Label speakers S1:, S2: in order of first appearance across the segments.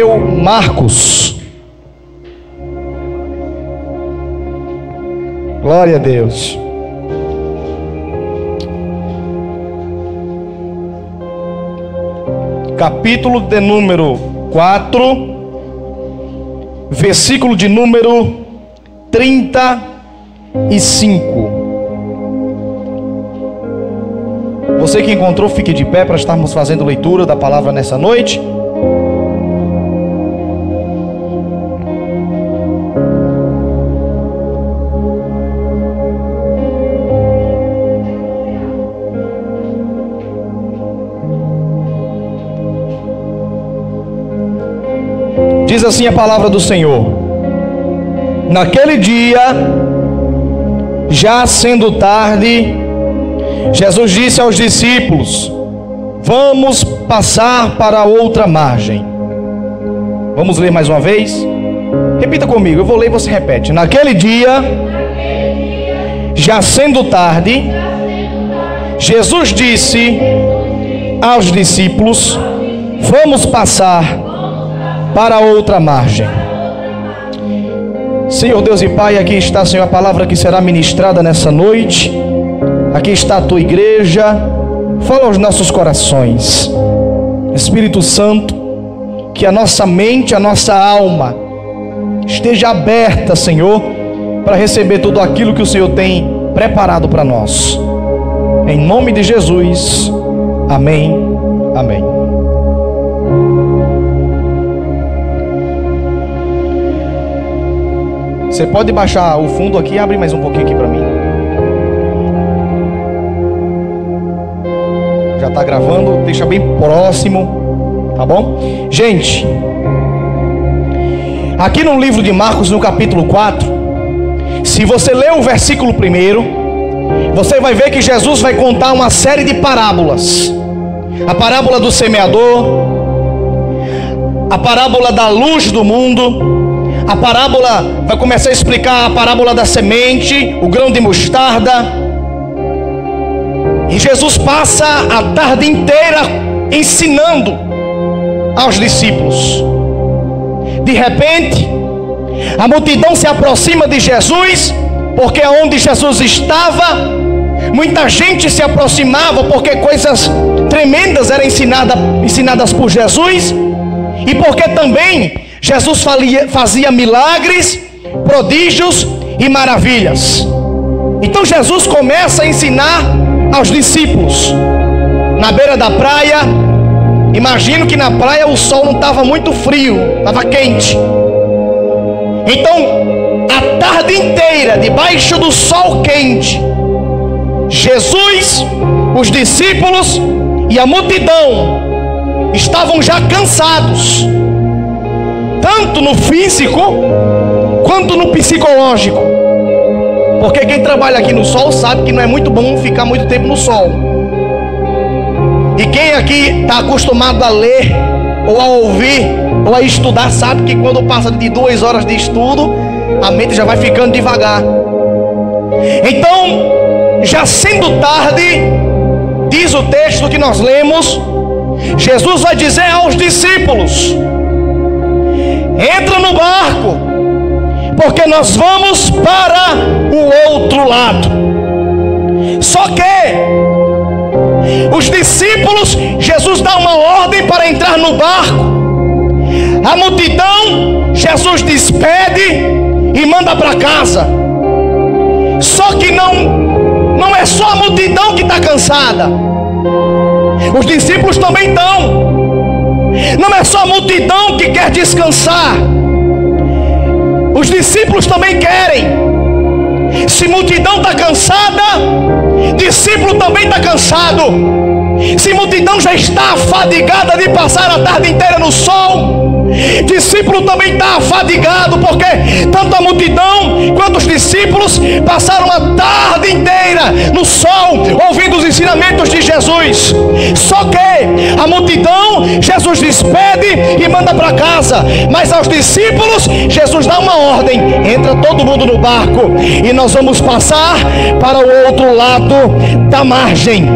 S1: Marcos. Glória a Deus. Capítulo de número 4, versículo de número 35. Você que encontrou, fique de pé para estarmos fazendo leitura da palavra nessa noite. Diz assim a palavra do Senhor: naquele dia, já sendo tarde, Jesus disse aos discípulos: vamos passar para outra margem. Vamos ler mais uma vez? Repita comigo, eu vou ler e você repete. Naquele dia, já sendo tarde, Jesus disse aos discípulos: vamos passar para outra margem. Senhor Deus e Pai, aqui está, Senhor, a palavra que será ministrada nessa noite. Aqui está a tua igreja. Fala aos nossos corações, Espírito Santo, que a nossa mente, a nossa alma esteja aberta, Senhor, para receber tudo aquilo que o Senhor tem preparado para nós. Em nome de Jesus, amém, amém. Você pode baixar o fundo aqui, abre mais um pouquinho aqui para mim. Já está gravando, deixa bem próximo, tá bom? Gente, aqui no livro de Marcos, no capítulo 4, se você ler o versículo 1, você vai ver que Jesus vai contar uma série de parábolas. A parábola do semeador, a parábola da luz do mundo. A parábola vai começar a explicar a parábola da semente, o grão de mostarda. E Jesus passa a tarde inteira ensinando aos discípulos. De repente, a multidão se aproxima de Jesus, porque onde Jesus estava, muita gente se aproximava, porque coisas tremendas eram ensinadas por Jesus, e porque também Jesus fazia milagres, prodígios e maravilhas. Então Jesus começa a ensinar aos discípulos na beira da praia. Imagino que na praia o sol não estava muito frio, estava quente. Então, a tarde inteira, debaixo do sol quente, Jesus, os discípulos e a multidão estavam já cansados, tanto no físico quanto no psicológico, porque quem trabalha aqui no sol sabe que não é muito bom ficar muito tempo no sol. E quem aqui está acostumado a ler, ou a ouvir, ou a estudar, sabe que quando passa de 2 horas de estudo, a mente já vai ficando devagar. Então, já sendo tarde, diz o texto que nós lemos, Jesus vai dizer aos discípulos: entra no barco, porque nós vamos para o outro lado. Só que os discípulos, Jesus dá uma ordem para entrar no barco. A multidão, Jesus despede e manda para casa. Só que não é só a multidão que está cansada, os discípulos também estão. Não é só a multidão que quer descansar, os discípulos também querem. Se multidão está cansada, discípulo também está cansado. Se multidão já está afadigada de passar a tarde inteira no sol, discípulo também está afadigado, porque tanto a multidão quanto os discípulos passaram a tarde inteira no sol, ouvindo os ensinamentos de Jesus. Só que a multidão, Jesus despede e manda para casa. Mas aos discípulos, Jesus dá uma ordem: entra todo mundo no barco e nós vamos passar para o outro lado da margem.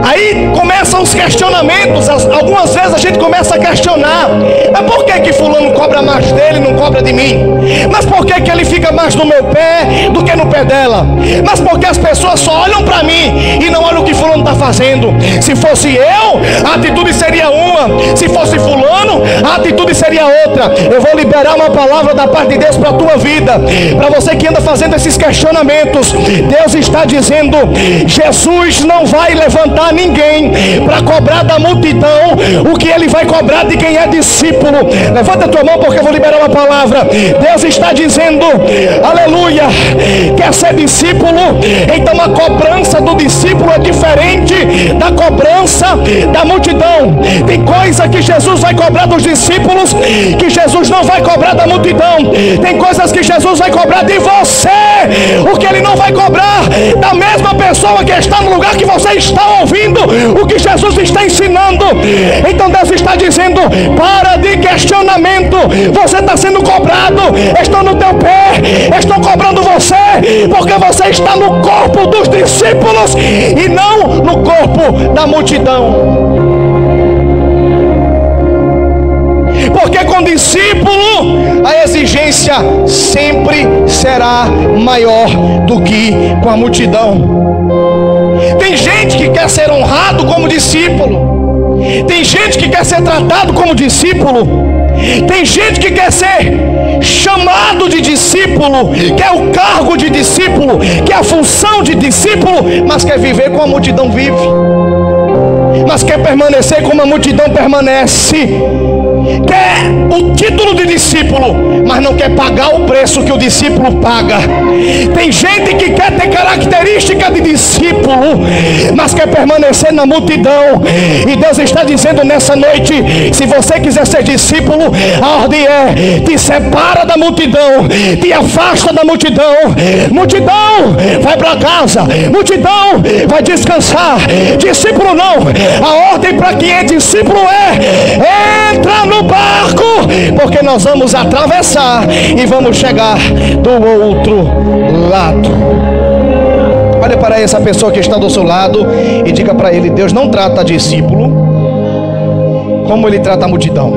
S1: Aí começam os questionamentos. Algumas vezes a gente começa a questionar: mas por que fulano cobra mais dele e não cobra de mim? Mas por que ele fica mais no meu pé do que no pé dela? Mas por que as pessoas só olham para mim e não olham o que fulano está fazendo? Se fosse eu, a atitude seria uma. Se fosse fulano, a atitude seria outra. Eu vou liberar uma palavra da parte de Deus para a tua vida, para você que anda fazendo esses questionamentos. Deus está dizendo: Jesus não vai levantar ninguém para cobrar da multidão o que ele vai cobrar de quem é discípulo. Levanta a tua mão, porque eu vou liberar uma palavra. Deus está dizendo, aleluia, quer ser discípulo? Então a cobrança do discípulo é diferente da cobrança da multidão. Tem coisa que Jesus vai cobrar dos discípulos que Jesus não vai cobrar da multidão. Tem coisas que Jesus vai cobrar de você, o que ele não vai cobrar da mesma pessoa que está no lugar que você está ouvindo o que Jesus está ensinando. Então Deus está dizendo: para de questionamento. Você está sendo cobrado, estão no teu pé, estão cobrando você, porque você está no corpo dos discípulos e não no corpo da multidão. Porque com discípulo a exigência sempre será maior do que com a multidão. Tem gente que quer ser honrado como discípulo, tem gente que quer ser tratado como discípulo, tem gente que quer ser chamado de discípulo, quer o cargo de discípulo, quer a função de discípulo, mas quer viver como a multidão vive, mas quer permanecer como a multidão permanece. Quer o título de discípulo, mas não quer pagar o preço que o discípulo paga. Tem gente que quer ter característica de discípulo, mas quer permanecer na multidão. E Deus está dizendo nessa noite: se você quiser ser discípulo, a ordem é: te separa da multidão, te afasta da multidão. Multidão, vai para casa. Multidão, vai descansar. Discípulo não. A ordem para quem é discípulo é: entra no barco, porque nós vamos atravessar e vamos chegar do outro lado. Olha para essa pessoa que está do seu lado e diga para ele: Deus não trata discípulo como ele trata a multidão.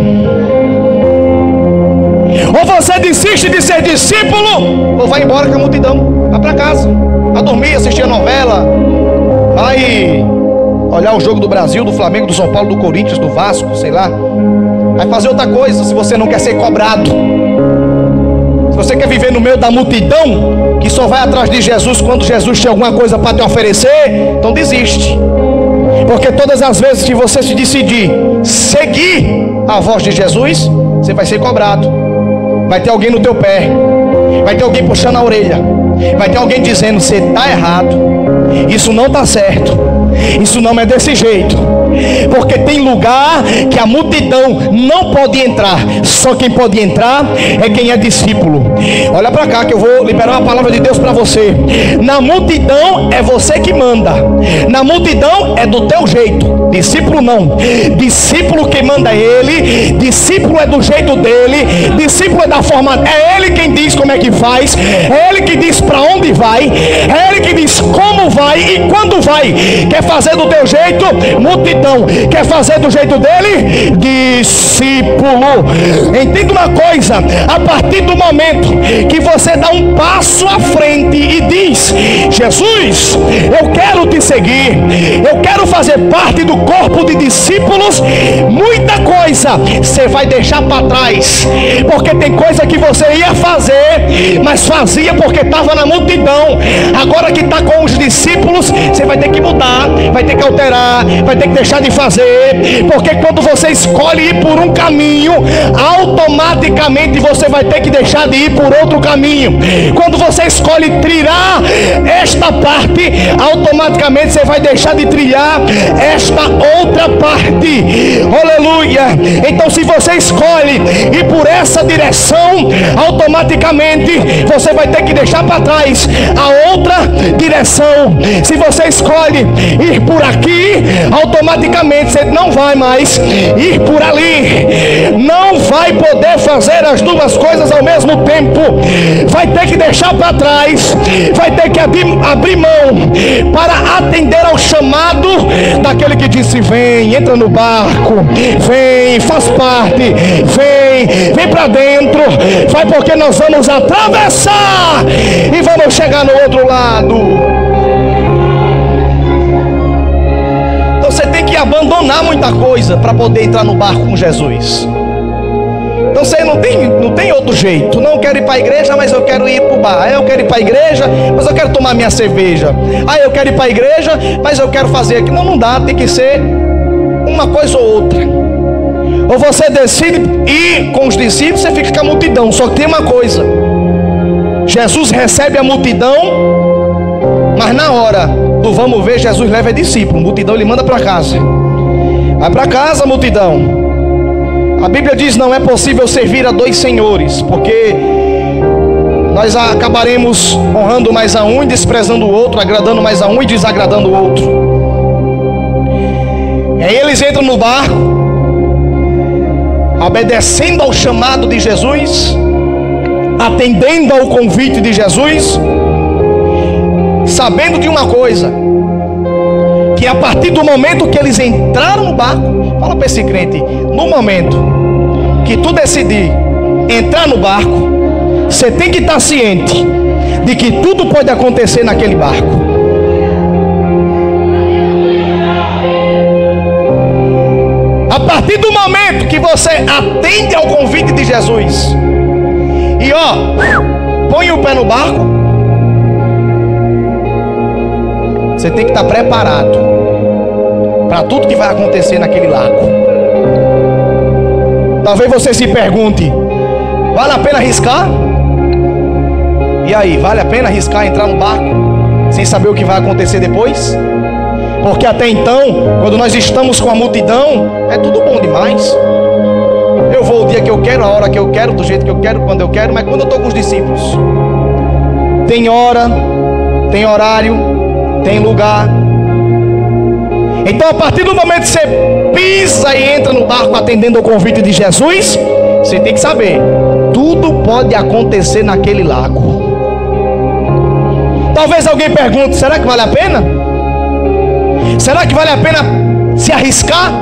S1: Ou você desiste de ser discípulo, ou vai embora com a multidão, vai para casa, vai dormir, assistir a novela, vai olhar o jogo do Brasil, do Flamengo, do São Paulo, do Corinthians, do Vasco, sei lá. Vai fazer outra coisa se você não quer ser cobrado. Se você quer viver no meio da multidão que só vai atrás de Jesus quando Jesus tem alguma coisa para te oferecer, então desiste. Porque todas as vezes que você se decidir seguir a voz de Jesus, você vai ser cobrado. Vai ter alguém no teu pé, vai ter alguém puxando a orelha, vai ter alguém dizendo: você está errado, isso não está certo, isso não é desse jeito. Porque tem lugar que a multidão não pode entrar. Só quem pode entrar é quem é discípulo. Olha para cá que eu vou liberar uma palavra de Deus para você. Na multidão é você que manda. Na multidão é do teu jeito. Discípulo não. Discípulo quem manda é ele. Discípulo é do jeito dele. Discípulo é da forma. É ele quem diz como é que faz. É ele que diz para onde vai. É ele que diz como vai e quando vai. Quer fazer do teu jeito? Multidão. Quer fazer do jeito dele? Discípulo. Entenda uma coisa: a partir do momento que você dá um passo à frente e diz: Jesus, eu quero te seguir, eu quero fazer parte do corpo de discípulos, muita coisa você vai deixar para trás. Porque tem coisa que você ia fazer, mas fazia porque estava na multidão. Agora que está com os discípulos, você vai ter que mudar. vai ter que alterar, vai ter que deixar de fazer, porque quando você escolhe ir por um caminho, automaticamente você vai ter que deixar de ir por outro caminho. Quando você escolhe trilhar esta parte, automaticamente você vai deixar de trilhar esta outra parte. Aleluia! Então, se você escolhe ir por essa direção, automaticamente você vai ter que deixar para trás a outra direção. Se você escolhe ir por aqui, automaticamente você não vai mais ir por ali. Não vai poder fazer as duas coisas ao mesmo tempo. Vai ter que deixar para trás, vai ter que abrir mão para atender ao chamado daquele que disse: vem, entra no barco, vem, faz parte, vem para dentro, vai, porque nós vamos atravessar e vamos chegar no outro lado. Então você tem que abandonar muita coisa para poder entrar no barco com Jesus. Então você não tem outro jeito. Não quero ir para a igreja, mas eu quero ir para o bar. Eu quero ir para a igreja, mas eu quero tomar minha cerveja. Eu quero ir para a igreja, mas eu quero fazer aqui. Não dá, tem que ser uma coisa ou outra. Ou você decide ir com os discípulos, você fica com a multidão. Só que tem uma coisa: Jesus recebe a multidão, mas na hora do vamos ver, Jesus leva a discípulo. Multidão ele manda para casa. Vai para casa, multidão. A Bíblia diz: não é possível servir a dois senhores, porque nós acabaremos honrando mais a um e desprezando o outro, agradando mais a um e desagradando o outro. E aí eles entram no barco, obedecendo ao chamado de Jesus, atendendo ao convite de Jesus, sabendo de uma coisa, que a partir do momento que eles entraram no barco, fala para esse crente: no momento que tu decidir entrar no barco, você tem que estar ciente de que tudo pode acontecer naquele barco. A partir do momento que você atende ao convite de Jesus e põe o pé no barco, você tem que estar preparado para tudo que vai acontecer naquele lago. Talvez você se pergunte: vale a pena arriscar? E aí, vale a pena arriscar entrar no barco sem saber o que vai acontecer depois? Porque até então, quando nós estamos com a multidão, é tudo bom demais. Eu vou o dia que eu quero, a hora que eu quero, do jeito que eu quero, quando eu quero. Mas quando eu estou com os discípulos, tem hora, tem horário, tem lugar. Então, a partir do momento que você pisa e entra no barco atendendo ao convite de Jesus, você tem que saber: tudo pode acontecer naquele lago. Talvez alguém pergunte: será que vale a pena? Será que vale a pena se arriscar?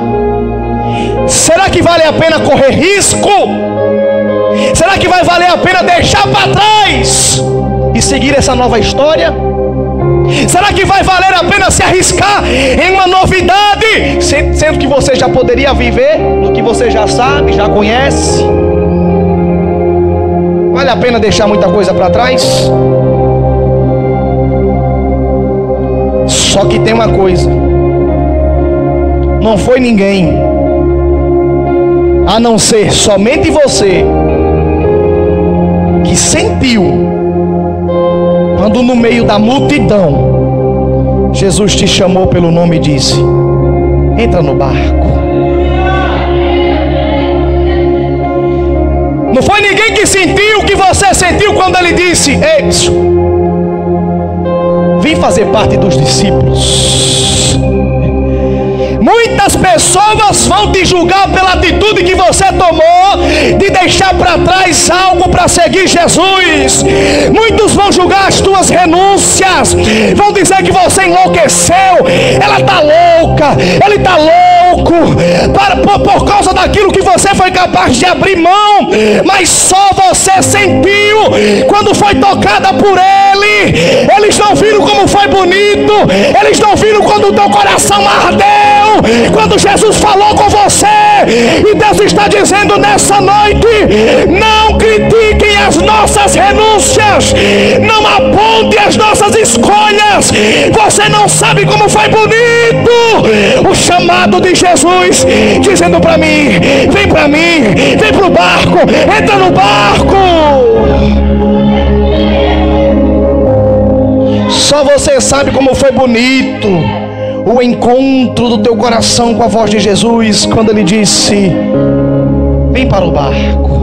S1: Será que vale a pena correr risco? Será que vai valer a pena deixar para trás e seguir essa nova história? Será que vai valer a pena se arriscar em uma novidade, sendo que você já poderia viver no que você já sabe, já conhece? Vale a pena deixar muita coisa para trás? Só que tem uma coisa: não foi ninguém, a não ser somente você, que sentiu quando no meio da multidão Jesus te chamou pelo nome e disse: entra no barco. Não foi ninguém que sentiu o que você sentiu quando ele disse: ei, vim fazer parte dos discípulos. Muitas pessoas vão te julgar pela atitude que você tomou de deixar para trás algo para seguir Jesus. Muitos vão julgar as tuas renúncias, vão dizer que você enlouqueceu, ela está louca, ele está louco, por causa daquilo que você foi capaz de abrir mão. Mas só você sentiu quando foi tocada por ele. Eles não viram como foi bonito, eles não viram quando o teu coração ardeu, quando Jesus falou com você. E Deus está dizendo nessa noite: não critiquem as nossas renúncias, não apontem as nossas escolhas. Você não sabe como foi bonito o chamado de Jesus, dizendo para mim: vem para mim, vem para o barco, entra no barco. Só você sabe como foi bonito o encontro do teu coração com a voz de Jesus, quando ele disse: vem para o barco.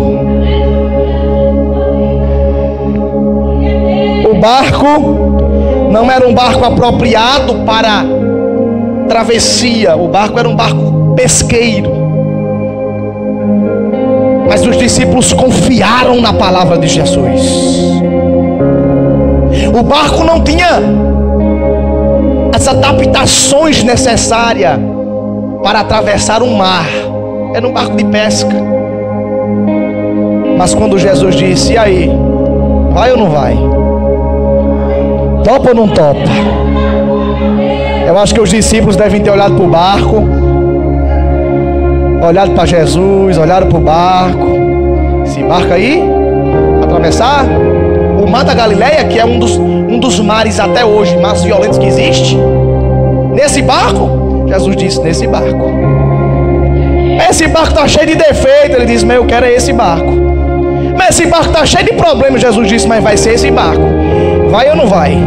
S1: O barco não era um barco apropriado para travessia, o barco era um barco pesqueiro. Mas os discípulos confiaram na palavra de Jesus. O barco não tinha as adaptações necessárias para atravessar um mar. Era um barco de pesca. Mas quando Jesus disse: e aí, vai ou não vai? Topa ou não topa? Eu acho que os discípulos devem ter olhado para o barco, olhado para Jesus, olharam para o barco. Esse barco aí, atravessar o mar da Galileia, que é um dos mares até hoje mais violentos que existe. Nesse barco, Jesus disse: nesse barco. Esse barco está cheio de defeito. Ele disse: mas eu quero é esse barco. Mas esse barco está cheio de problemas. Jesus disse: mas vai ser esse barco. Vai ou não vai?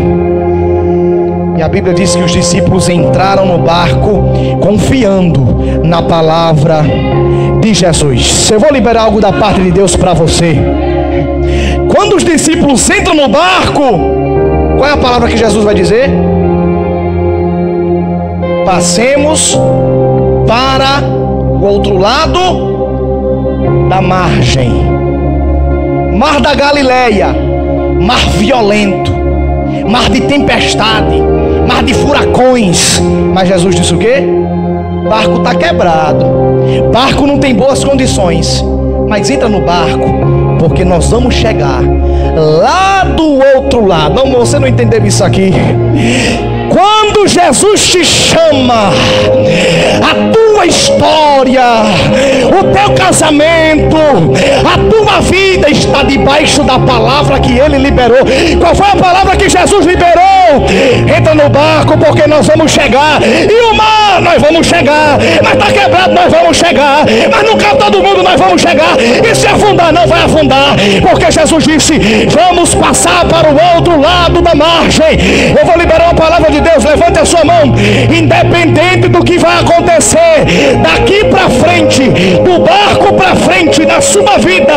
S1: E a Bíblia diz que os discípulos entraram no barco confiando na palavra de Jesus. Eu vou liberar algo da parte de Deus para você. Quando os discípulos entram no barco, qual é a palavra que Jesus vai dizer? Passemos para o outro lado da margem. Mar da Galileia, mar violento, mar de tempestade, mar de furacões. Mas Jesus disse o quê? Barco está quebrado, barco não tem boas condições, mas entra no barco, porque nós vamos chegar lá do outro lado. Não, você não entendeu isso aqui. Quando Jesus te chama, a tua história, o teu casamento, a tua vida está debaixo da palavra que Ele liberou. Qual foi a palavra que Jesus liberou? Entra no barco, porque nós vamos chegar. E o mar, nós vamos chegar. Mas está quebrado, nós vamos chegar. Mas não cabe todo mundo, nós vamos chegar. E se afundar, não vai afundar, porque Jesus disse: vamos passar para o outro lado da margem. Eu vou liberar uma palavra de Deus. Levante a sua mão. Independente do que vai acontecer daqui para frente, do barco para frente da sua vida,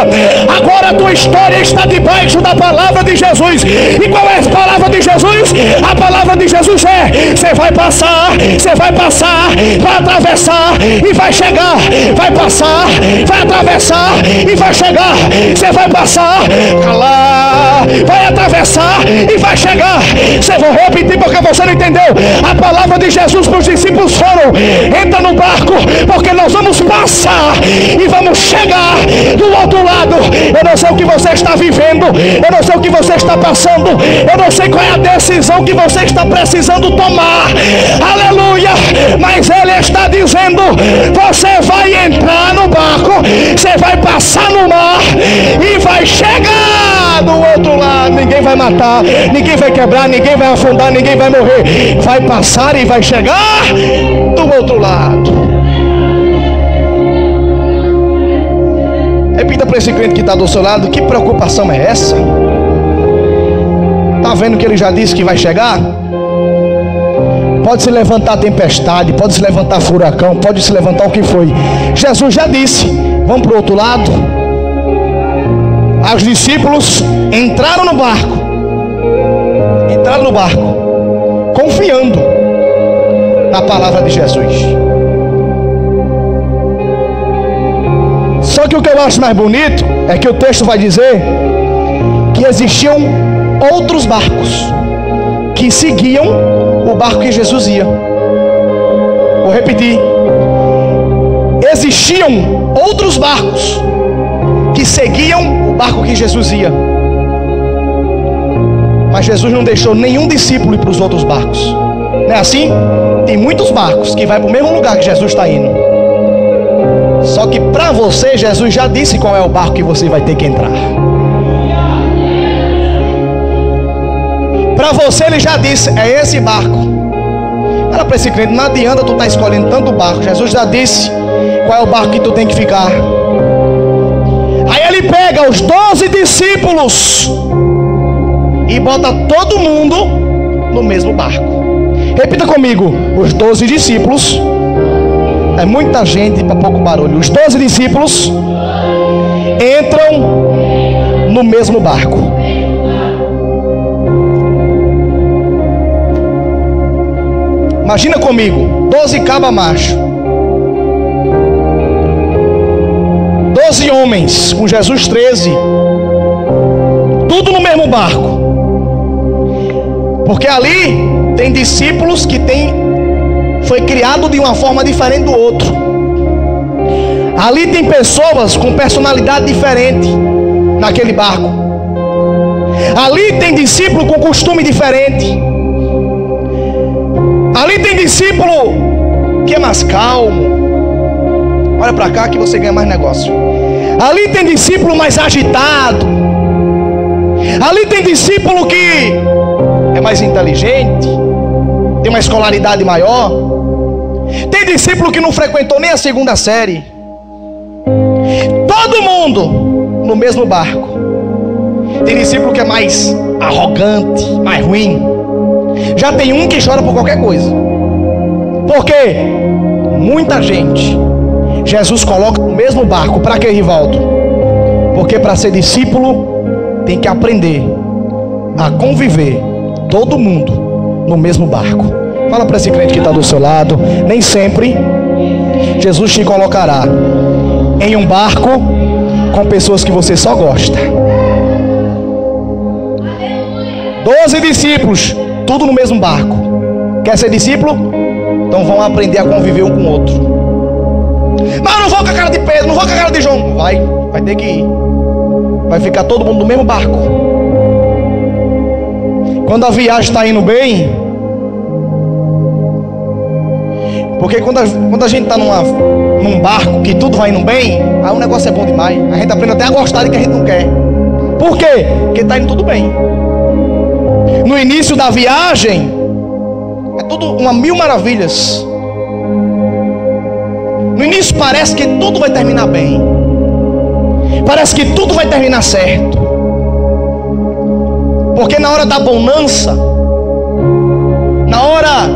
S1: agora a tua história está debaixo da palavra de Jesus. E qual é a palavra de Jesus? A palavra de Jesus é: você vai passar, você vai passar, vai atravessar e vai chegar. Vai passar, vai atravessar e vai chegar. Você vai passar, calar, vai atravessar e vai chegar. Você vai repetir porque você não entendeu. A palavra de Jesus para os discípulos foram: entra no barco, porque nós vamos passar e vamos chegar do outro lado. Eu não sei o que você está vivendo, eu não sei o que você está passando, eu não sei qual é a decisão que você está precisando tomar, aleluia, mas Ele está dizendo: você vai entrar no barco, você vai passar no mar e vai chegar do outro lado. Ninguém vai matar, ninguém vai quebrar, ninguém vai afundar, ninguém vai morrer. Vai passar e vai chegar do outro lado. Repita para esse crente que está do seu lado: que preocupação é essa? Está vendo que ele já disse que vai chegar? Pode se levantar tempestade, pode se levantar furacão, pode se levantar o que foi. Jesus já disse: vamos para o outro lado. Os discípulos entraram no barco, confiando na palavra de Jesus. Só que o que eu acho mais bonito é que o texto vai dizer que existiam outros barcos que seguiam o barco que Jesus ia. Vou repetir: existiam outros barcos que seguiam o barco que Jesus ia. Mas Jesus não deixou nenhum discípulo ir para os outros barcos. Não é assim? Tem muitos barcos que vai para o mesmo lugar que Jesus está indo. Só que para você, Jesus já disse qual é o barco que você vai ter que entrar. Para você ele já disse, é esse barco. Fala para esse crente, não adianta tu estar escolhendo tanto barco. Jesus já disse qual é o barco que tu tem que ficar. Aí ele pega os 12 discípulos e bota todo mundo no mesmo barco. Repita comigo, os 12 discípulos. É muita gente para pouco barulho. Os 12 discípulos entram no mesmo barco. Imagina comigo, 12 cabas macho, 12 homens, com Jesus 13, tudo no mesmo barco. Porque ali tem discípulos que foi criado de uma forma diferente do outro. Ali tem pessoas com personalidade diferente naquele barco. Ali tem discípulo com costume diferente. Ali tem discípulo que é mais calmo. Olha para cá que você ganha mais negócio. Ali tem discípulo mais agitado. Ali tem discípulo que é mais inteligente, tem uma escolaridade maior. Tem discípulo que não frequentou nem a segunda série. Todo mundo no mesmo barco. Tem discípulo que é mais arrogante, mais ruim. Já tem um que chora por qualquer coisa. Por quê? Muita gente Jesus coloca no mesmo barco. Para quê, Rivaldo? Porque para ser discípulo tem que aprender a conviver todo mundo no mesmo barco. Fala para esse crente que está do seu lado. Nem sempre Jesus te colocará em um barco com pessoas que você só gosta. 12 discípulos, tudo no mesmo barco. Quer ser discípulo? Então vão aprender a conviver um com o outro. Mas eu não vou com a cara de Pedro, não vou com a cara de João. Vai ter que ir. Vai ficar todo mundo no mesmo barco. Quando a viagem está indo bem, porque quando a gente está num barco que tudo vai indo bem, aí o negócio é bom demais. A gente aprende até a gostar de que a gente não quer. Por quê? Porque está indo tudo bem. No início da viagem é tudo uma mil maravilhas. No início parece que tudo vai terminar bem. Parece que tudo vai terminar certo. Porque na hora da bonança, na hora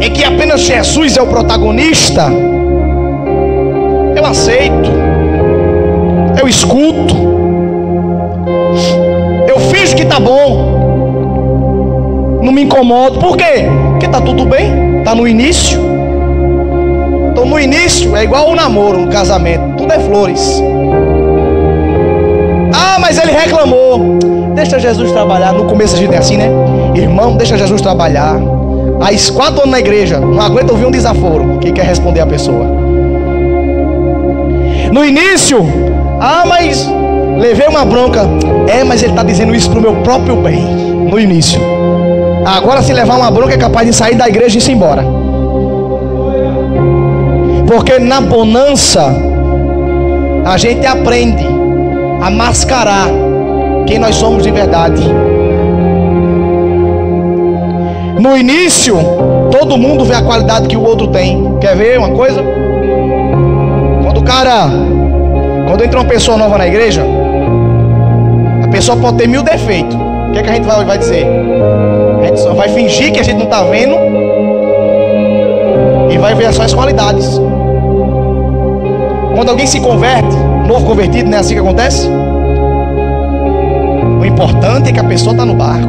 S1: em que apenas Jesus é o protagonista, eu aceito, eu escuto, eu finjo que tá bom, não me incomodo. Por quê? Porque tá tudo bem, tá no início. Então no início é igual o namoro, um casamento, tudo é flores. Ah, mas ele reclamou. Deixa Jesus trabalhar. No começo a gente é assim, né? Irmão, deixa Jesus trabalhar. Aí 4 anos na igreja, não aguenta ouvir um desaforo. Quem quer responder a pessoa? No início, ah, mas levei uma bronca. É, mas ele está dizendo isso para o meu próprio bem. No início. Agora se levar uma bronca é capaz de sair da igreja e ir embora. Porque na bonança a gente aprende a mascarar quem nós somos de verdade. No início, todo mundo vê a qualidade que o outro tem. Quer ver uma coisa? Quando entra uma pessoa nova na igreja, a pessoa pode ter 1000 defeitos. O que é que a gente vai dizer? A gente só vai fingir que a gente não está vendo e vai ver só as qualidades. Quando alguém se converte, novo convertido, não é assim que acontece? O importante é que a pessoa está no barco.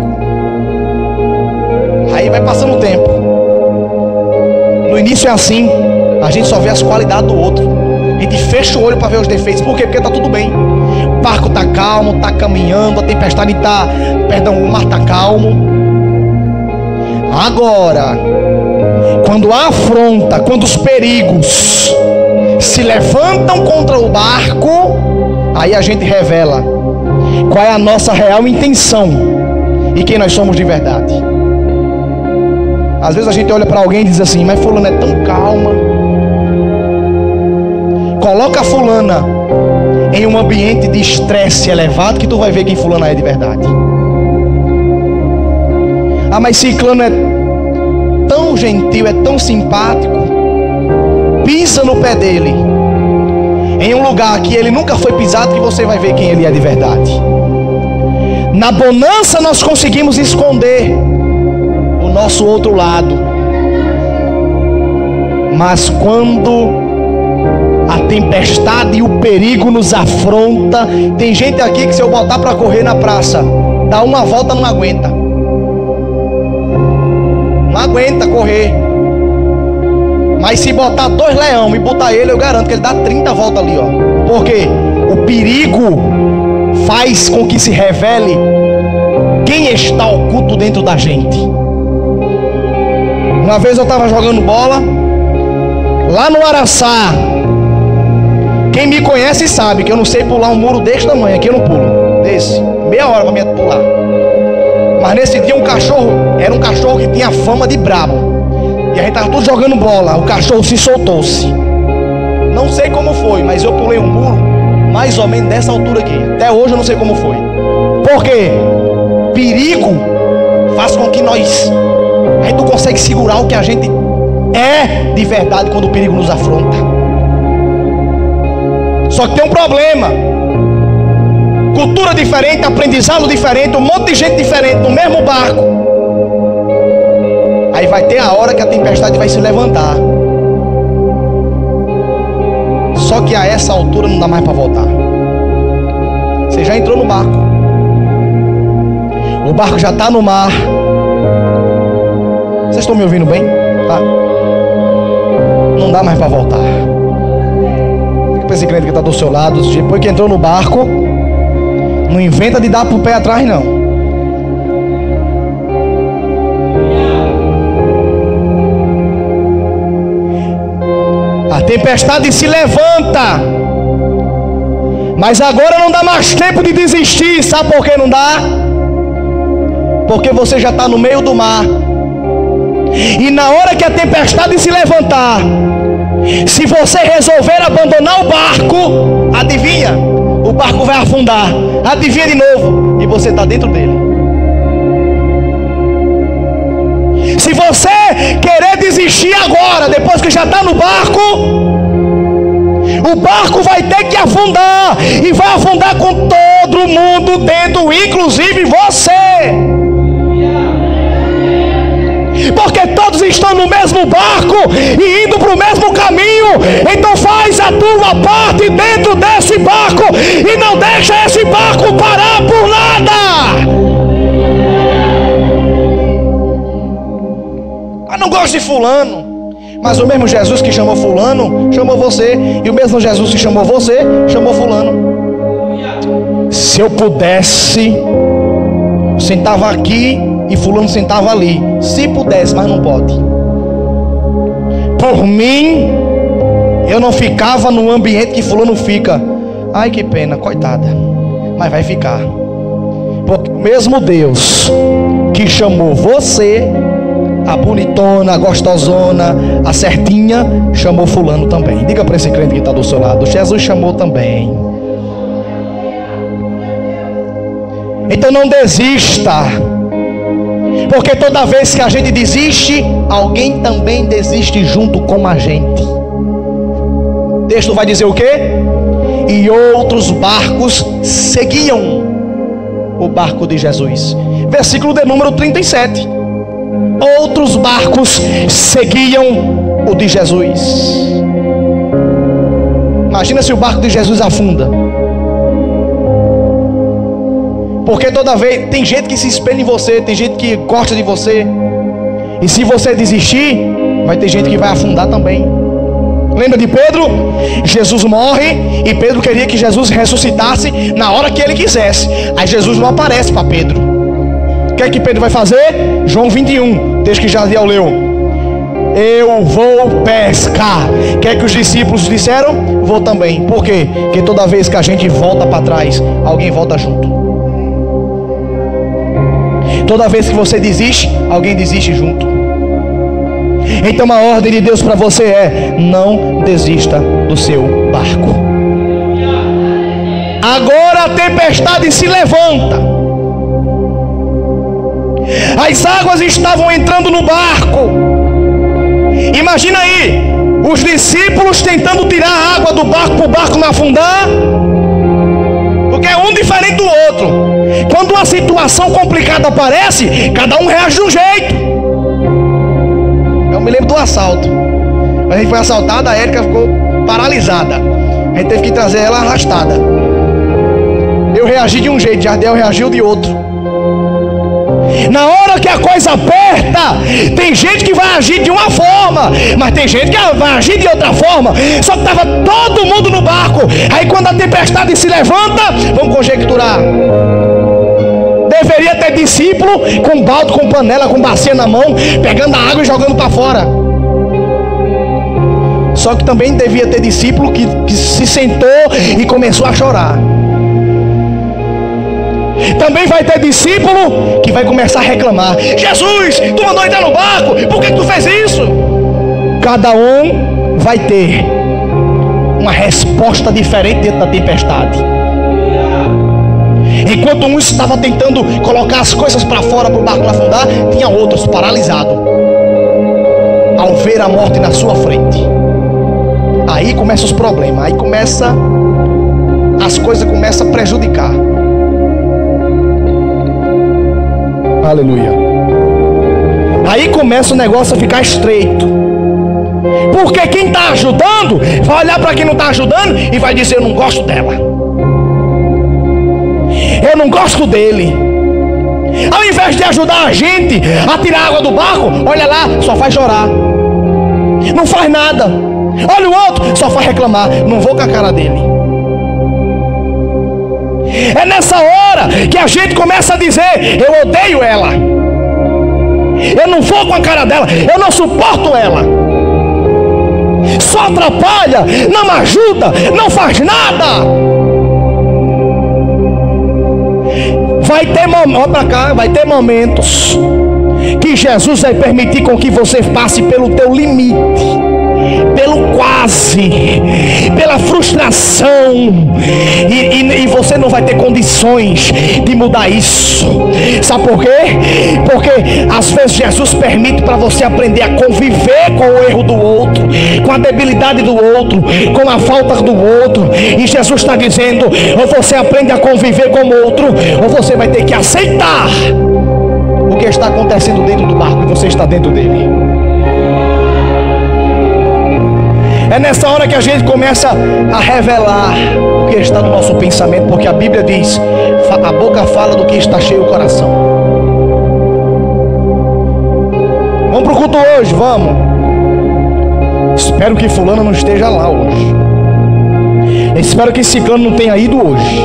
S1: Aí vai passando o tempo. No início é assim. A gente só vê as qualidades do outro. A gente fecha o olho para ver os defeitos. Por quê? Porque está tudo bem. O barco está calmo, está caminhando. A tempestade está... o mar está calmo. Agora, quando a afronta, quando os perigos se levantam contra o barco, aí a gente revela qual é a nossa real intenção e quem nós somos de verdade. Às vezes a gente olha para alguém e diz assim: mas fulana é tão calma. Coloca a fulana em um ambiente de estresse elevado que tu vai ver quem fulana é de verdade. Ah, mas ciclano é tão gentil, é tão simpático. Pisa no pé dele, em um lugar que ele nunca foi pisado, que você vai ver quem ele é de verdade. Na bonança nós conseguimos esconder o nosso outro lado, mas quando a tempestade e o perigo nos afronta, tem gente aqui que se eu botar para correr na praça, dá uma volta, não aguenta. Não aguenta correr. Mas se botar 2 leão e botar ele, eu garanto que ele dá 30 voltas ali, ó. Porque o perigo faz com que se revele quem está oculto dentro da gente. Uma vez eu estava jogando bola lá no Araçá. Quem me conhece sabe que eu não sei pular um muro desse tamanho. Aqui eu não pulo, desse, meia hora para me pular. Mas nesse dia era um cachorro que tinha fama de brabo. E a gente estava todos jogando bola. O cachorro se soltou-se. Não sei como foi, mas eu pulei um muro mais ou menos dessa altura aqui. Até hoje eu não sei como foi. Por quê? Perigo faz com que a gente não consegue segurar o que a gente é de verdade quando o perigo nos afronta. Só que tem um problema. Cultura diferente, aprendizado diferente, um monte de gente diferente no mesmo barco. Aí vai ter a hora que a tempestade vai se levantar. Só que a essa altura não dá mais para voltar. Você já entrou no barco. O barco já está no mar. Vocês estão me ouvindo bem? Tá? Não dá mais para voltar. Fica para esse crente que está do seu lado. Depois que entrou no barco, não inventa de dar pro pé atrás, não. A tempestade se levanta, mas agora não dá mais tempo de desistir. Sabe por que não dá? Porque você já está no meio do mar. E na hora que a tempestade se levantar, se você resolver abandonar o barco, adivinha? O barco vai afundar. Adivinha de novo, e você está dentro dele. Se você querer desistir agora, depois que já está no barco, o barco vai ter que afundar. E vai afundar com todo mundo dentro, inclusive você. Porque todos estão no mesmo barco e indo para o mesmo caminho. Então faz a tua parte dentro desse barco e não deixa esse barco parar por nada. Eu não gosto de fulano, mas o mesmo Jesus que chamou fulano chamou você, e o mesmo Jesus que chamou você chamou fulano. Se eu pudesse, sentava aqui e fulano sentava ali. Se pudesse, mas não pode. Por mim, eu não ficava no ambiente que fulano fica. Ai, que pena, coitada. Mas vai ficar. Porque o mesmo Deus que chamou você, a bonitona, a gostosona, a certinha, chamou fulano também. Diga para esse crente que está do seu lado: Jesus chamou também. Então não desista. Porque toda vez que a gente desiste, alguém também desiste junto com a gente. O texto vai dizer o quê? E outros barcos seguiam o barco de Jesus. Versículo de número 37. Outros barcos seguiam o de Jesus. Imagina se o barco de Jesus afunda. Porque toda vez tem gente que se espelha em você, tem gente que gosta de você. E se você desistir, vai ter gente que vai afundar também. Lembra de Pedro? Jesus morre e Pedro queria que Jesus ressuscitasse na hora que ele quisesse. Aí Jesus não aparece para Pedro. O que é que Pedro vai fazer? João 21, texto que já leu. Eu vou pescar. O que é que os discípulos disseram? Vou também. Por quê? Porque toda vez que a gente volta para trás, alguém volta junto. Toda vez que você desiste, alguém desiste junto. Então a ordem de Deus para você é: não desista do seu barco. Agora a tempestade se levanta. As águas estavam entrando no barco. Imagina aí, os discípulos tentando tirar a água do barco para o barco não afundar, porque é um diferente do outro. Quando uma situação complicada aparece, cada um reage de um jeito. Eu me lembro do assalto. Quando a gente foi assaltado, a Érica ficou paralisada. A gente teve que trazer ela arrastada. Eu reagi de um jeito, Jardel reagiu de outro. Na hora que a coisa aperta, tem gente que vai agir de uma forma, mas tem gente que vai agir de outra forma. Só que estava todo mundo no barco. Aí quando a tempestade se levanta, vamos conjecturar, deveria ter discípulo com balde, com panela, com bacia na mão, pegando a água e jogando para fora. Só que também devia ter discípulo que se sentou e começou a chorar. Também vai ter discípulo que vai começar a reclamar: Jesus, tu mandou entrar no barco, por que tu fez isso? Cada um vai ter uma resposta diferente dentro da tempestade. Enquanto um estava tentando colocar as coisas para fora para o barco não afundar, tinha outros paralisados ao ver a morte na sua frente. Aí começam os problemas, aí as coisas começam a prejudicar. Aleluia. Aí começa o negócio a ficar estreito, porque quem está ajudando vai olhar para quem não está ajudando e vai dizer: eu não gosto dela, eu não gosto dele. Ao invés de ajudar a gente a tirar a água do barco, olha lá, só faz chorar, não faz nada. Olha o outro, só faz reclamar, não vou com a cara dele. É nessa hora que a gente começa a dizer: eu odeio ela, eu não vou com a cara dela, eu não suporto ela, só atrapalha, não ajuda, não faz nada. Vai ter momentos que Jesus vai permitir com que você passe pelo teu limite, pelo quase, pela frustração, e você não vai ter condições de mudar isso. Sabe por quê? Porque às vezes Jesus permite para você aprender a conviver com o erro do outro, com a debilidade do outro, com a falta do outro. E Jesus está dizendo: ou você aprende a conviver com o outro, ou você vai ter que aceitar o que está acontecendo dentro do barco e você está dentro dele. É nessa hora que a gente começa a revelar o que está no nosso pensamento, porque a Bíblia diz: a boca fala do que está cheio o coração. Vamos para o culto hoje, vamos. Espero que fulano não esteja lá hoje. Espero que ciclano não tenha ido hoje.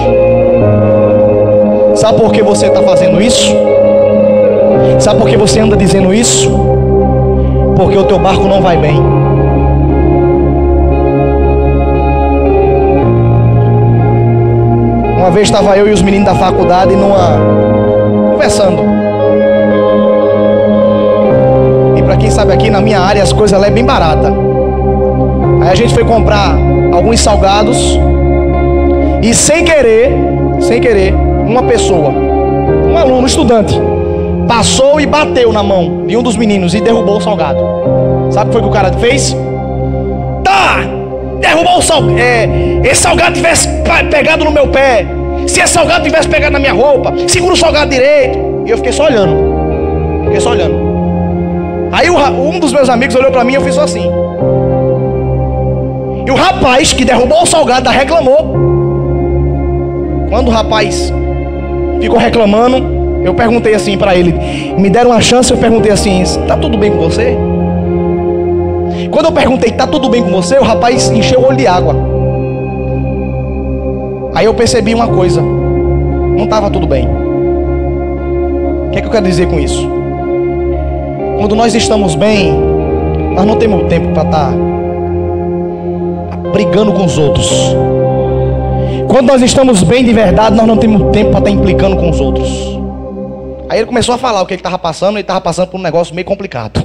S1: Sabe por que você está fazendo isso? Sabe por que você anda dizendo isso? Porque o teu barco não vai bem. Uma vez estava eu e os meninos da faculdade conversando. E para quem sabe, aqui na minha área as coisas lá é bem barata. Aí a gente foi comprar alguns salgados e sem querer, uma pessoa, um aluno, um estudante, passou e bateu na mão de um dos meninos e derrubou o salgado. Sabe o que foi que o cara fez? Derrubou o salgado. Esse salgado tivesse pegado no meu pé, se esse salgado tivesse pegado na minha roupa, segura o salgado direito. E eu fiquei só olhando. Aí um dos meus amigos olhou para mim e eu fiz assim. E o rapaz que derrubou o salgado reclamou. Quando o rapaz ficou reclamando, eu perguntei assim para ele, me deram uma chance, eu perguntei assim: tá tudo bem com você? Quando eu perguntei: tá tudo bem com você? O rapaz encheu o olho de água. Aí eu percebi uma coisa: não estava tudo bem. O que é que eu quero dizer com isso? Quando nós estamos bem, nós não temos tempo para estar brigando com os outros. Quando nós estamos bem de verdade, nós não temos tempo para estar implicando com os outros. Aí ele começou a falar o que ele estava passando. Ele estava passando por um negócio meio complicado.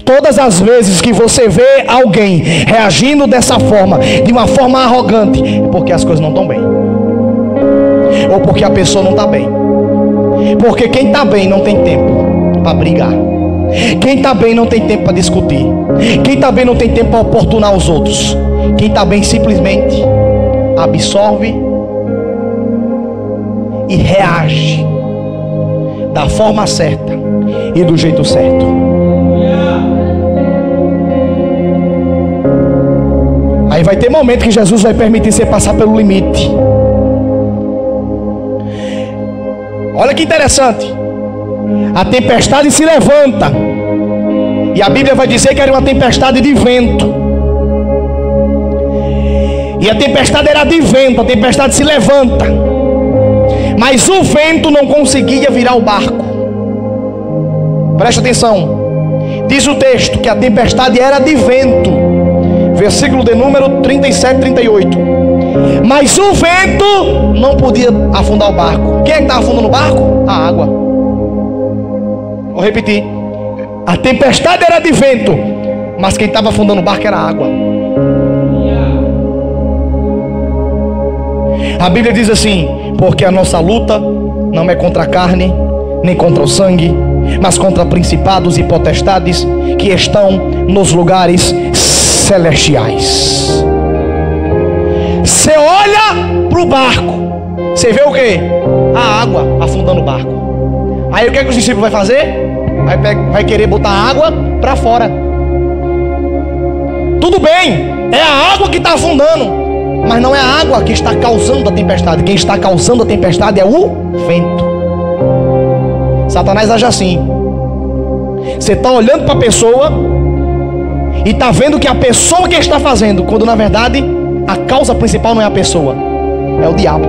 S1: Todas as vezes que você vê alguém reagindo dessa forma, de uma forma arrogante, é porque as coisas não estão bem, ou porque a pessoa não está bem. Porque quem está bem não tem tempo para brigar. Quem está bem não tem tempo para discutir. Quem está bem não tem tempo para oportunar os outros. Quem está bem simplesmente absorve e reage da forma certa e do jeito certo. Aí vai ter momento que Jesus vai permitir você passar pelo limite. Olha que interessante. A tempestade se levanta. E a Bíblia vai dizer que era uma tempestade de vento. E a tempestade era de vento. A tempestade se levanta. Mas o vento não conseguia virar o barco. Presta atenção. Diz o texto que a tempestade era de vento. Versículo de número 37, 38. Mas o vento não podia afundar o barco. Quem é que estava afundando o barco? A água. Vou repetir. A tempestade era de vento, mas quem estava afundando o barco era a água. A Bíblia diz assim: porque a nossa luta não é contra a carne, nem contra o sangue, mas contra principados e potestades que estão nos lugares celestiais. Você olha para o barco, você vê o que? A água afundando o barco. Aí o que é que os discípulos vão fazer? Vai querer botar a água para fora. Tudo bem, é a água que está afundando, mas não é a água que está causando a tempestade. Quem está causando a tempestade é o vento. Satanás age assim. Você está olhando para a pessoa e está vendo que a pessoa que está fazendo, quando na verdade a causa principal não é a pessoa, é o diabo.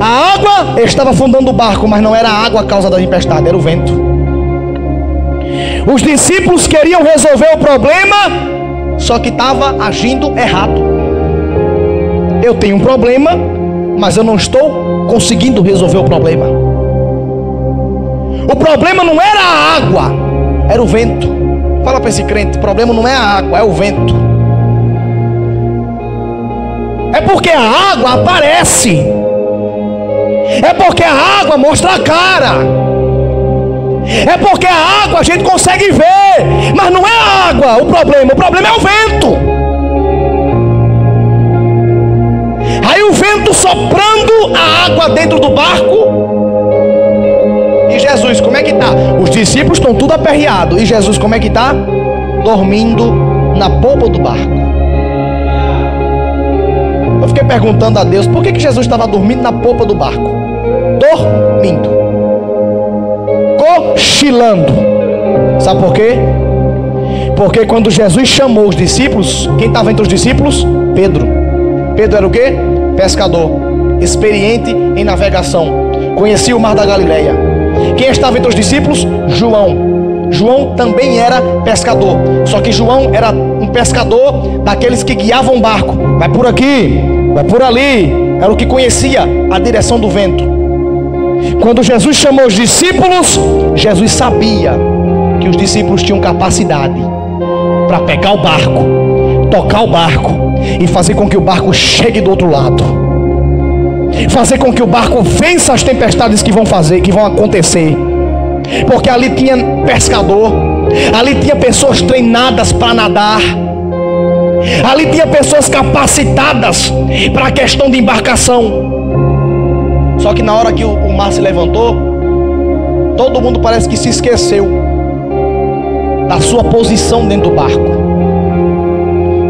S1: A água estava afundando o barco, mas não era a água a causa da tempestade, era o vento. Os discípulos queriam resolver o problema, só que estava agindo errado. Eu tenho um problema, mas eu não estou conseguindo resolver o problema. O problema não era a água, era o vento. Fala para esse crente: o problema não é a água, é o vento. É porque a água aparece. É porque a água mostra a cara. É porque a água a gente consegue ver. Mas não é a água o problema é o vento. Aí o vento soprando a água dentro do barco. E Jesus, como é que está? Os discípulos estão tudo aperreados. E Jesus, como é que está? Dormindo na polpa do barco. Eu fiquei perguntando a Deus, por que Jesus estava dormindo na polpa do barco? Dormindo, cochilando. Sabe por quê? Porque quando Jesus chamou os discípulos, quem estava entre os discípulos? Pedro. Pedro era o quê? Pescador, experiente em navegação, conhecia o mar da Galileia. Quem estava entre os discípulos? João. João também era pescador, só que João era um pescador daqueles que guiavam o barco. Vai por aqui, vai por ali. Era o que conhecia a direção do vento. Quando Jesus chamou os discípulos, Jesus sabia que os discípulos tinham capacidade para pegar o barco, tocar o barco e fazer com que o barco chegue do outro lado, fazer com que o barco vença as tempestades que vão acontecer. Porque ali tinha pescador, ali tinha pessoas treinadas para nadar, ali tinha pessoas capacitadas para a questão de embarcação. Só que na hora que o mar se levantou, todo mundo parece que se esqueceu da sua posição dentro do barco.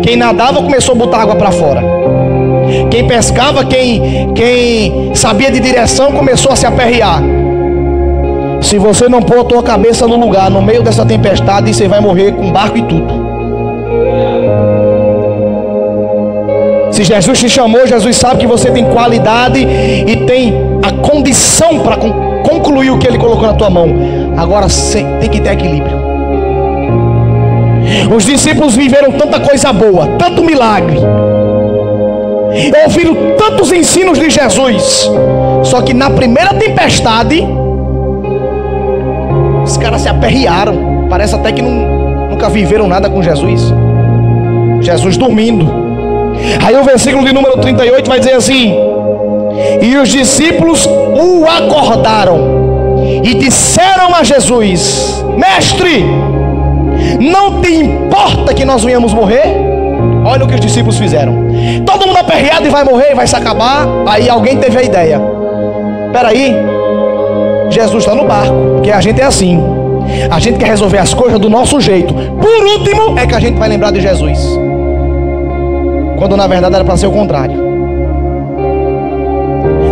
S1: Quem nadava começou a botar água para fora. Quem pescava, quem sabia de direção, começou a se aperrear. Se você não pôr a tua cabeça no lugar, no meio dessa tempestade, você vai morrer com barco e tudo. Se Jesus te chamou, Jesus sabe que você tem qualidade e tem a condição para concluir o que Ele colocou na tua mão. Agora tem que ter equilíbrio. Os discípulos viveram tanta coisa boa, tanto milagre, ouviram tantos ensinos de Jesus, só que na primeira tempestade os caras se aperrearam. Parece até que nunca viveram nada com Jesus. Jesus dormindo. Aí o versículo de número 38 vai dizer assim: e os discípulos o acordaram e disseram a Jesus: mestre, não te importa que nós venhamos morrer? Olha o que os discípulos fizeram. Todo mundo aperreado e vai morrer, vai se acabar. Aí alguém teve a ideia: peraí, Jesus está no barco, porque a gente é assim, a gente quer resolver as coisas do nosso jeito. Por último é que a gente vai lembrar de Jesus, quando na verdade era para ser o contrário.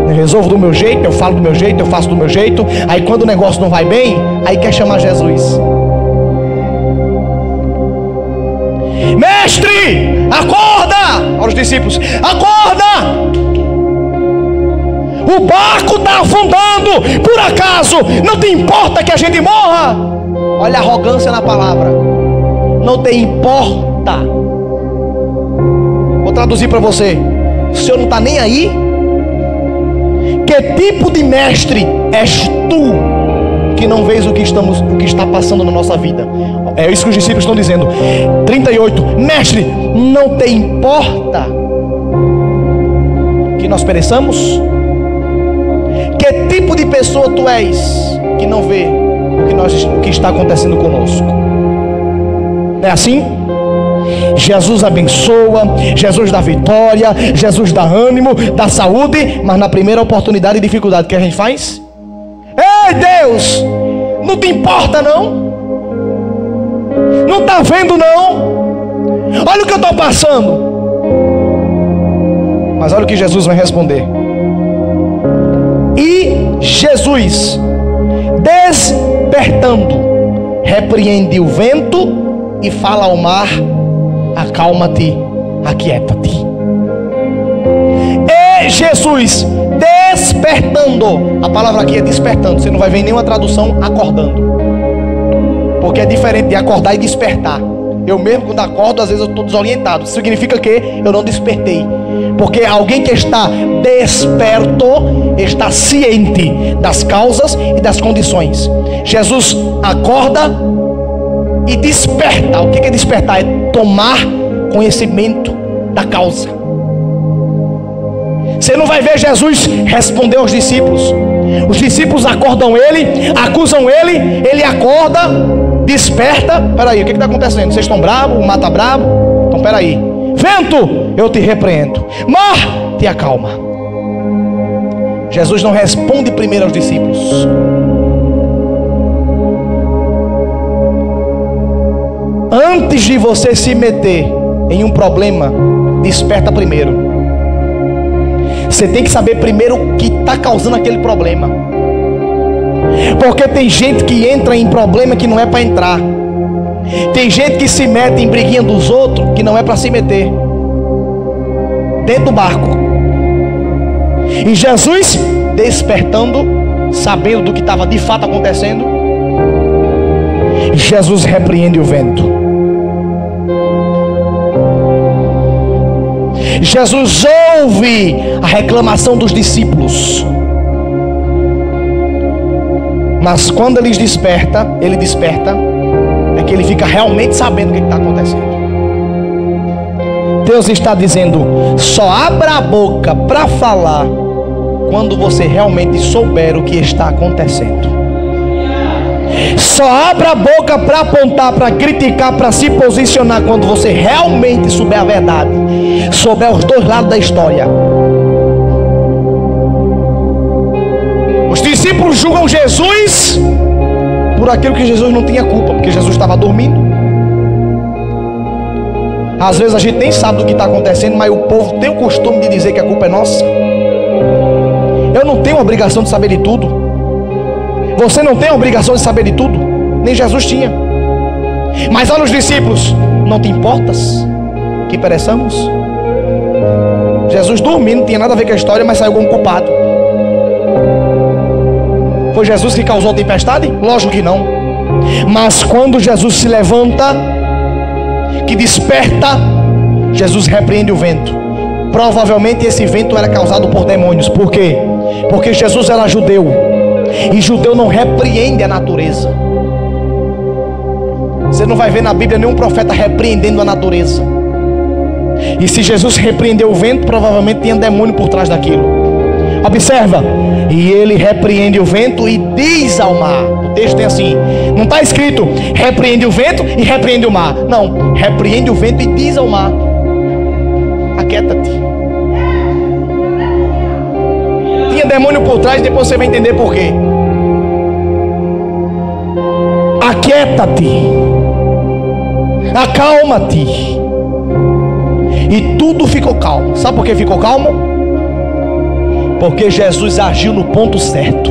S1: Eu resolvo do meu jeito, eu falo do meu jeito, eu faço do meu jeito. Aí quando o negócio não vai bem, aí quer chamar Jesus. Mestre, acorda! Olha os discípulos: acorda! O barco está afundando. Por acaso não te importa que a gente morra? Olha a arrogância na palavra. Não te importa. Vou traduzir para você: o Senhor não está nem aí? Que tipo de mestre és tu que não vês o que está passando na nossa vida? É isso que os discípulos estão dizendo. 38: mestre, não te importa que nós pereçamos? Que tipo de pessoa tu és que não vê o que está acontecendo conosco? Não é assim? Jesus abençoa, Jesus dá vitória, Jesus dá ânimo, dá saúde, mas na primeira oportunidade e dificuldade, o que a gente faz? Ei Deus, não te importa não? Não está vendo não? Olha o que eu estou passando. Mas olha o que Jesus vai responder. E Jesus, despertando, repreende o vento e fala ao mar: acalma-te, aquieta-te. E Jesus, despertando, a palavra aqui é despertando, você não vai ver em nenhuma tradução acordando, porque é diferente de acordar e despertar. Eu mesmo quando acordo, às vezes eu estou desorientado. Significa que eu não despertei, porque alguém que está desperto está ciente das causas e das condições. Jesus acorda e desperta. O que é despertar? É tomar conhecimento da causa. Você não vai ver Jesus responder aos discípulos. Os discípulos acordam ele, acusam ele, ele acorda, desperta. Peraí, o que está acontecendo? Vocês estão bravos? O mar está bravo? Então peraí. Vento, eu te repreendo. Mar, te acalma. Jesus não responde primeiro aos discípulos. Antes de você se meter em um problema, desperta primeiro. Você tem que saber primeiro o que está causando aquele problema. Porque tem gente que entra em problema que não é para entrar. Tem gente que se mete em briguinha dos outros que não é para se meter dentro do barco. E Jesus, despertando, sabendo do que estava de fato acontecendo, Jesus repreende o vento. Jesus ouve a reclamação dos discípulos, mas quando ele desperta, é que ele fica realmente sabendo o que está acontecendo. Deus está dizendo: só abra a boca para falar quando você realmente souber o que está acontecendo. Só abra a boca para apontar, para criticar, para se posicionar quando você realmente souber a verdade, souber os dois lados da história. Os discípulos julgam Jesus por aquilo que Jesus não tinha culpa, porque Jesus estava dormindo. Às vezes a gente nem sabe do que está acontecendo, mas o povo tem o costume de dizer que a culpa é nossa. Eu não tenho a obrigação de saber de tudo. Você não tem a obrigação de saber de tudo. Nem Jesus tinha. Mas olha os discípulos: não te importas que pereçamos? Jesus dormindo, não tinha nada a ver com a história, mas saiu como culpado. Foi Jesus que causou a tempestade? Lógico que não. Mas quando Jesus se levanta, que desperta, Jesus repreende o vento. Provavelmente esse vento era causado por demônios. Por quê? Porque Jesus era judeu, e judeu não repreende a natureza. Você não vai ver na Bíblia nenhum profeta repreendendo a natureza. E se Jesus repreendeu o vento, provavelmente tinha demônio por trás daquilo. Observa. E ele repreende o vento e diz ao mar. O texto tem assim, não está escrito repreende o vento e repreende o mar. Não, repreende o vento e diz ao mar: aquieta-te. Tinha demônio por trás, depois você vai entender por quê. Aquieta-te, acalma-te. E tudo ficou calmo. Sabe por que ficou calmo? Porque Jesus agiu no ponto certo.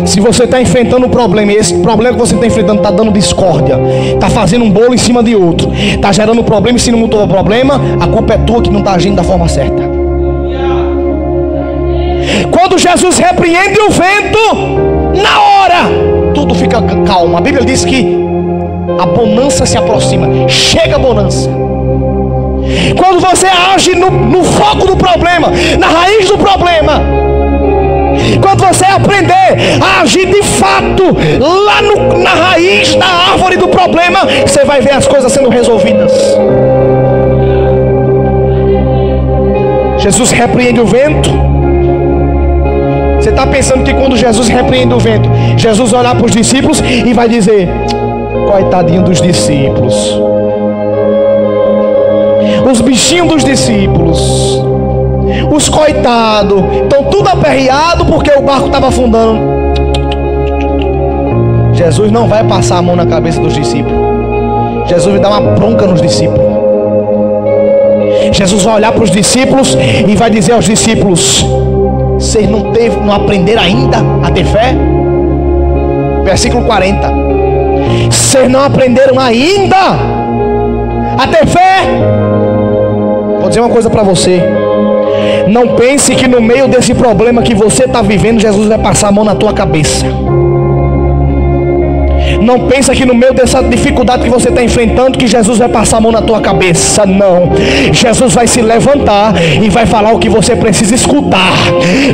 S1: Se você está enfrentando um problema, e esse problema que você está enfrentando está dando discórdia, está fazendo um bolo em cima de outro, está gerando problema em cima de outro problema, a culpa é tua que não está agindo da forma certa. Quando Jesus repreende o vento, na hora tudo fica calmo. A Bíblia diz que a bonança se aproxima. Chega a bonança. Quando você age no foco do problema, na raiz do problema, quando você aprender a agir de fato lá na raiz da árvore do problema, você vai ver as coisas sendo resolvidas. Jesus repreende o vento. Você está pensando que quando Jesus repreende o vento, Jesus vai olhar para os discípulos e vai dizer: coitadinho dos discípulos, os bichinhos dos discípulos, os coitados, estão tudo aperreado porque o barco estava afundando. Jesus não vai passar a mão na cabeça dos discípulos. Jesus vai dar uma bronca nos discípulos. Jesus vai olhar para os discípulos e vai dizer aos discípulos: vocês não aprenderam ainda a ter fé? Versículo 40. Vocês não aprenderam ainda a ter fé? Vou dizer uma coisa para você. Não pense que no meio desse problema que você está vivendo, Jesus vai passar a mão na tua cabeça. Não pensa que no meio dessa dificuldade que você está enfrentando, que Jesus vai passar a mão na tua cabeça. Não. Jesus vai se levantar e vai falar o que você precisa escutar.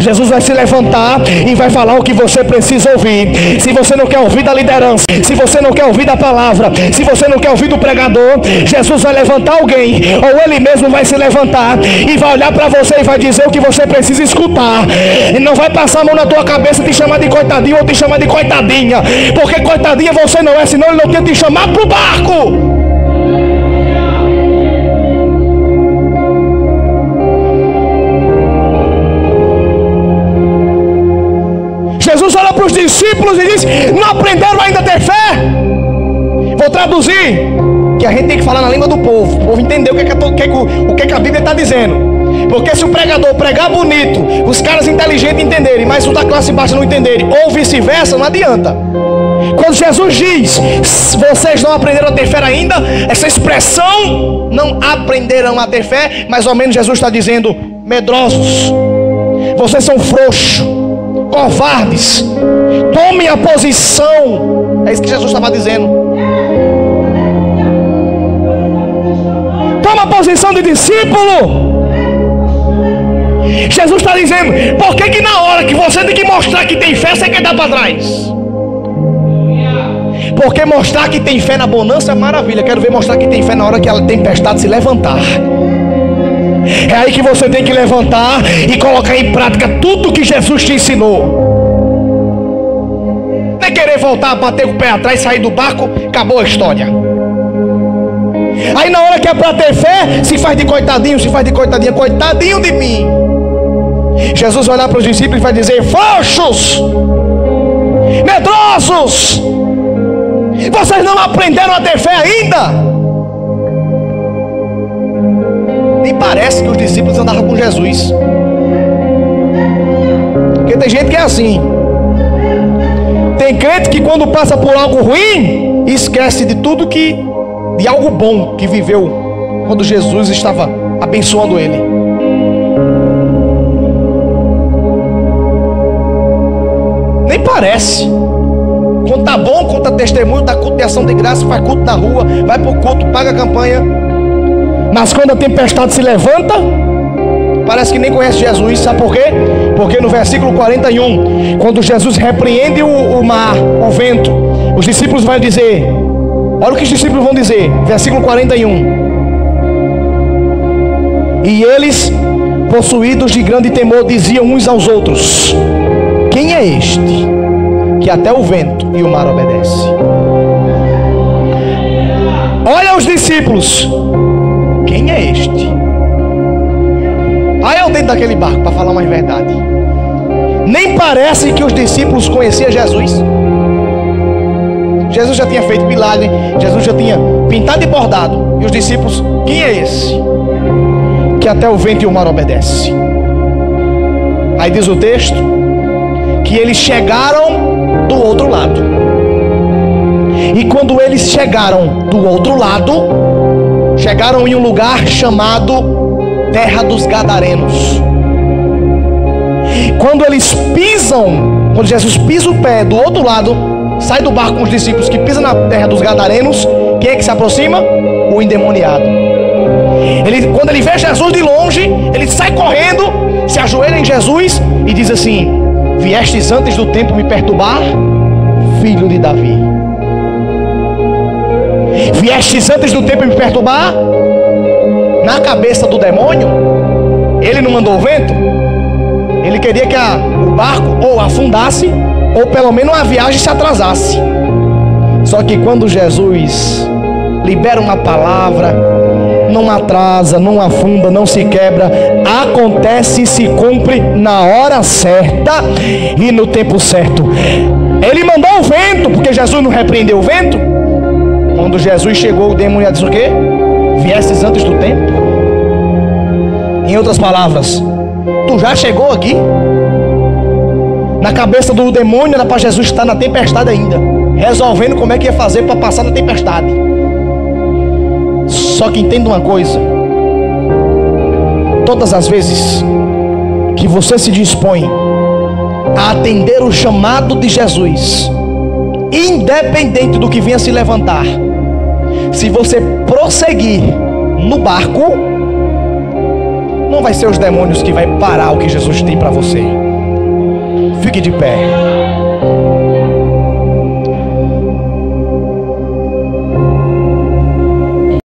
S1: Jesus vai se levantar e vai falar o que você precisa ouvir. Se você não quer ouvir da liderança, se você não quer ouvir da palavra, se você não quer ouvir do pregador, Jesus vai levantar alguém, ou ele mesmo vai se levantar e vai olhar para você e vai dizer o que você precisa escutar. E não vai passar a mão na tua cabeça, te chamar de coitadinho ou te chamar de coitadinha, porque coitadinha você não é, senão ele não tinha te chamado para o barco. Jesus olha para os discípulos e diz: não aprenderam ainda a ter fé? Vou traduzir, que a gente tem que falar na língua do povo, o povo entender o que a Bíblia está dizendo. Porque se o pregador pregar bonito, os caras inteligentes entenderem, mas os da classe baixa não entenderem, ou vice-versa, não adianta. Quando Jesus diz: vocês não aprenderam a ter fé ainda, essa expressão, não aprenderam a ter fé, mais ou menos Jesus está dizendo: medrosos, vocês são frouxos, covardes, tomem a posição. É isso que Jesus estava dizendo. Toma a posição de discípulo. Jesus está dizendo: por que na hora que você tem que mostrar que tem fé, você quer dar para trás? Porque mostrar que tem fé na bonança é maravilha. Quero ver mostrar que tem fé na hora que a tempestade se levantar. É aí que você tem que levantar e colocar em prática tudo que Jesus te ensinou. Não é querer voltar, bater com o pé atrás, sair do barco, acabou a história. Aí na hora que é para ter fé, se faz de coitadinho, se faz de coitadinha. Coitadinho de mim. Jesus vai olhar para os discípulos e vai dizer: frouxos, medrosos, vocês não aprenderam a ter fé ainda? Nem parece que os discípulos andavam com Jesus. Porque tem gente que é assim. Tem crente que quando passa por algo ruim, esquece de tudo de algo bom que viveu quando Jesus estava abençoando ele. Nem parece. Quando tá bom, conta testemunho, dá culto de ação de graça, faz culto na rua, vai pro culto, paga a campanha. Mas quando a tempestade se levanta, parece que nem conhece Jesus. Sabe por quê? Porque no versículo 41, quando Jesus repreende o mar, o vento, os discípulos vão dizer: olha o que os discípulos vão dizer, versículo 41: E eles, possuídos de grande temor, diziam uns aos outros: quem é este que até o vento e o mar obedece? Olha os discípulos: quem é este? Aí eu dentro daquele barco, para falar mais verdade. Nem parece que os discípulos conheciam Jesus. Jesus já tinha feito milagre, Jesus já tinha pintado e bordado. E os discípulos: quem é esse que até o vento e o mar obedece? Aí diz o texto que eles chegaram do outro lado. E quando eles chegaram do outro lado, chegaram em um lugar chamado Terra dos Gadarenos. Quando eles pisam, quando Jesus pisa o pé do outro lado, sai do barco com os discípulos, que pisa na Terra dos Gadarenos, quem é que se aproxima? O endemoniado. Quando ele vê Jesus de longe, ele sai correndo, se ajoelha em Jesus e diz assim: viestes antes do tempo me perturbar, filho de Davi. Viestes antes do tempo me perturbar. Na cabeça do demônio, ele não mandou o vento. Ele queria que o barco ou afundasse, ou pelo menos a viagem se atrasasse. Só que quando Jesus libera uma palavra, não atrasa, não afunda, não se quebra, acontece e se cumpre na hora certa e no tempo certo. Ele mandou o vento, porque Jesus não repreendeu o vento. Quando Jesus chegou, o demônio disse o quê? Viestes antes do tempo. Em outras palavras, tu já chegou aqui. Na cabeça do demônio era para Jesus estar na tempestade ainda, resolvendo como é que ia fazer para passar na tempestade. Só que entenda uma coisa: todas as vezes que você se dispõe a atender o chamado de Jesus, independente do que venha se levantar, se você prosseguir no barco, não vai ser os demônios que vai parar o que Jesus tem para você. Fique de pé.